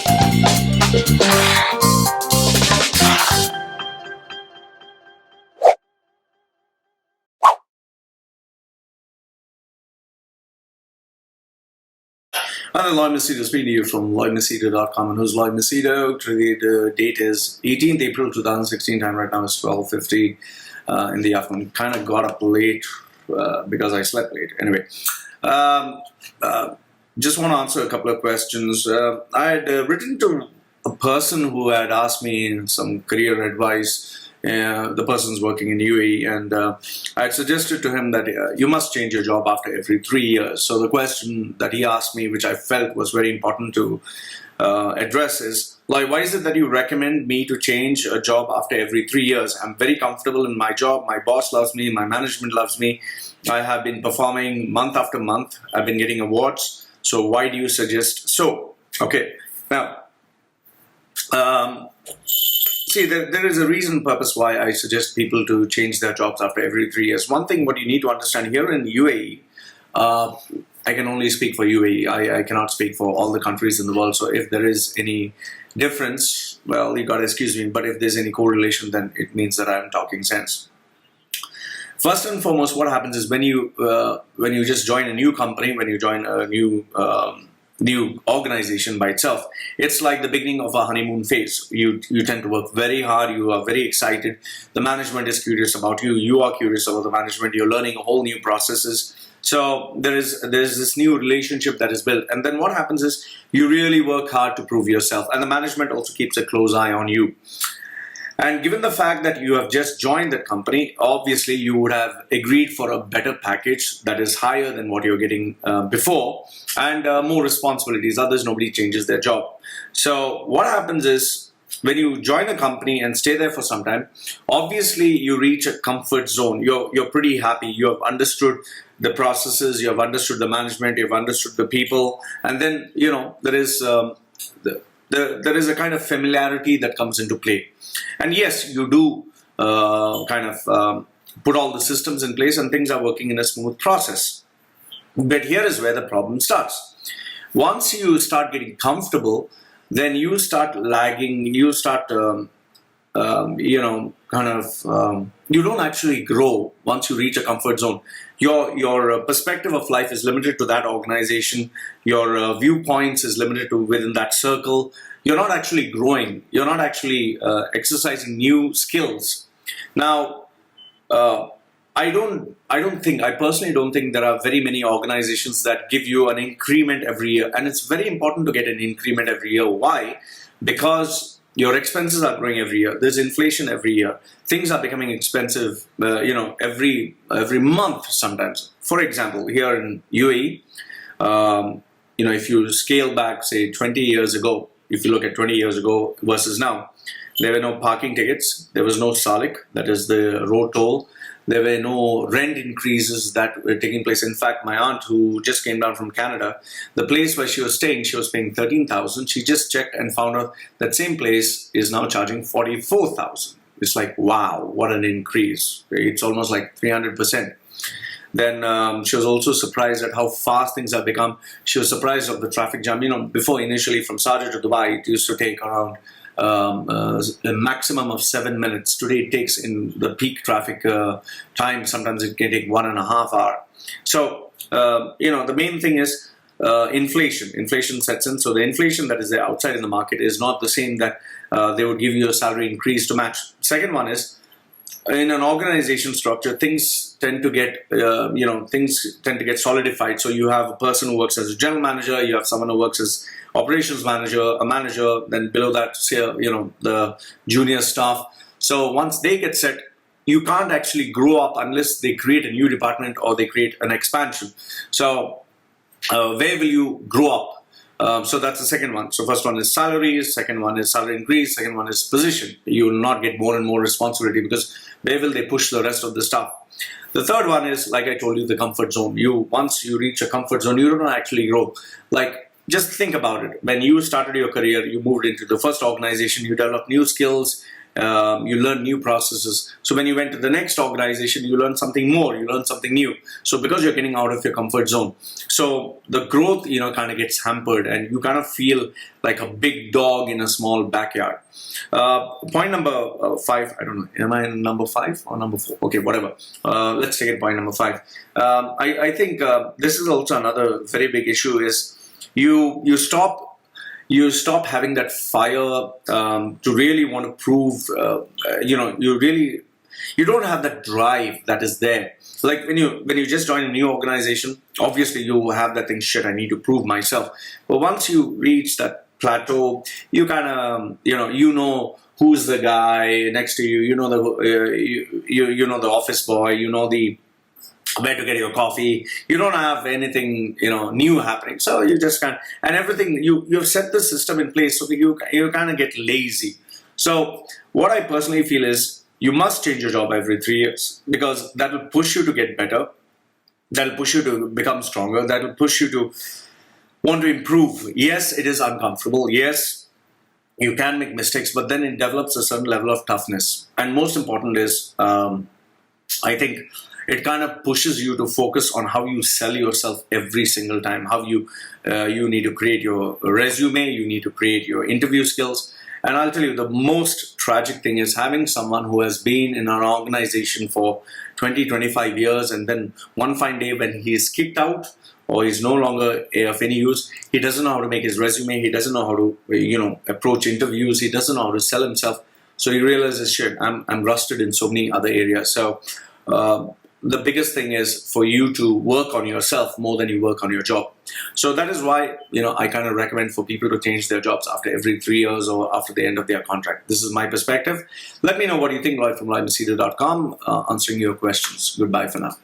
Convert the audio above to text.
Hi, Loy Machedo speaking to you from loymachedo.com. And who's Loy Machedo? Today the date is 18th April 2016. Time right now is 12:50 in the afternoon. Kind of got up late because I slept late. Anyway, just want to answer a couple of questions. I had written to a person who had asked me some career advice. The person's working in UAE, and I had suggested to him that you must change your job after every 3 years. So the question that he asked me, which I felt was very important to address, is, like, why is it that you recommend me to change a job after every 3 years? I'm very comfortable in my job. My boss loves me. My management loves me. I have been performing month after month. I've been getting awards. So why do you suggest so? Okay, now, see, there is a reason, purpose why I suggest people to change their jobs after every 3 years. One thing what you need to understand here in UAE, I can only speak for UAE. I cannot speak for all the countries in the world. So if there is any difference, well, you got to excuse me. But if there's any correlation, then it means that I'm talking sense. First and foremost, what happens is when you just join a new company, when you join a new organization by itself, it's like the beginning of a honeymoon phase. You tend to work very hard. You are very excited. The management is curious about you. You are curious about the management. You're learning a whole new processes. So there's this new relationship that is built. And then what happens is you really work hard to prove yourself. And the management also keeps a close eye on you. And given the fact that you have just joined that company, obviously you would have agreed for a better package that is higher than what you're getting before, and more responsibilities. Others, nobody changes their job. So what happens is when you join a company and stay there for some time, obviously you reach a comfort zone. You're pretty happy. You have understood the processes. You have understood the management. You've understood the people. And then, there is a kind of familiarity that comes into play. And yes, you do put all the systems in place and things are working in a smooth process. But here is where the problem starts. Once you start getting comfortable, then you start lagging, you start, you don't actually grow once you reach a comfort zone. Your perspective of life is limited to that organization. Your viewpoints is limited to within that circle. You're not actually growing. You're not actually exercising new skills. Now, I personally don't think there are very many organizations that give you an increment every year. And it's very important to get an increment every year. Why? Because your expenses are growing every year. There's inflation every year. Things are becoming expensive, every month sometimes. For example, here in UAE, if you scale back, say 20 years ago, if you look at 20 years ago versus now, there were no parking tickets. There was no SALIC, that is the road toll. There were no rent increases that were taking place. In fact, my aunt, who just came down from Canada, the place where she was staying, she was paying $13,000. She just checked and found out that same place is now charging $44,000. It's like, wow, what an increase. It's almost like 300%. Then she was also surprised at how fast things have become. She was surprised of the traffic jam. Before, initially from Sharjah to Dubai, it used to take around a maximum of 7 minutes. Today it takes, in the peak traffic time, sometimes it can take 1.5 hours. So, the main thing is inflation. Inflation sets in. So the inflation that is there outside in the market is not the same that they would give you a salary increase to match. Second one is, in an organization structure, things tend to get solidified. So you have a person who works as a general manager, you have someone who works as operations manager, a manager, then below that, say, the junior staff. So once they get set, you can't actually grow up unless they create a new department or they create an expansion. So where will you grow up? So that's the second one. So first one is salaries, second one is salary increase, second one is position. You will not get more and more responsibility because where will they push the rest of the stuff? The third one is, like I told you, the comfort zone. Once you reach a comfort zone, you don't actually grow. Like, just think about it. When you started your career, you moved into the first organization, you developed new skills, You learn new processes. So when you went to the next organization, you learn something more, you learn something new. So because you're getting out of your comfort zone, so the growth, kind of gets hampered, and you kind of feel like a big dog in a small backyard. Point number 5, I don't know, am I in number 5 or number 4? Okay, whatever. Let's take it point number 5. I think this is also another very big issue is you stop having that fire to really want to prove, you don't have that drive that is there. Like when you just join a new organization, obviously you have that thing, shit, I need to prove myself. But once you reach that plateau, you kind of, you know who's the guy next to you, you know the office boy, you know where to get your coffee. You don't have anything, new happening. So you just and everything, you've set the system in place, so you kind of get lazy. So what I personally feel is you must change your job every 3 years, because that will push you to get better. That will push you to become stronger. That will push you to want to improve. Yes, it is uncomfortable. Yes, you can make mistakes, but then it develops a certain level of toughness. And most important is, I think, it kind of pushes you to focus on how you sell yourself every single time, how you need to create your resume, you need to create your interview skills. And I'll tell you, the most tragic thing is having someone who has been in an organization for 20, 25 years, and then one fine day when he is kicked out or he's no longer of any use, he doesn't know how to make his resume, he doesn't know how to approach interviews, he doesn't know how to sell himself. So he realizes, shit, I'm rusted in so many other areas. So the biggest thing is for you to work on yourself more than you work on your job. So that is why, I kind of recommend for people to change their jobs after every 3 years or after the end of their contract. This is my perspective. Let me know what you think, Loy from LoyMachedo.com, answering your questions. Goodbye for now.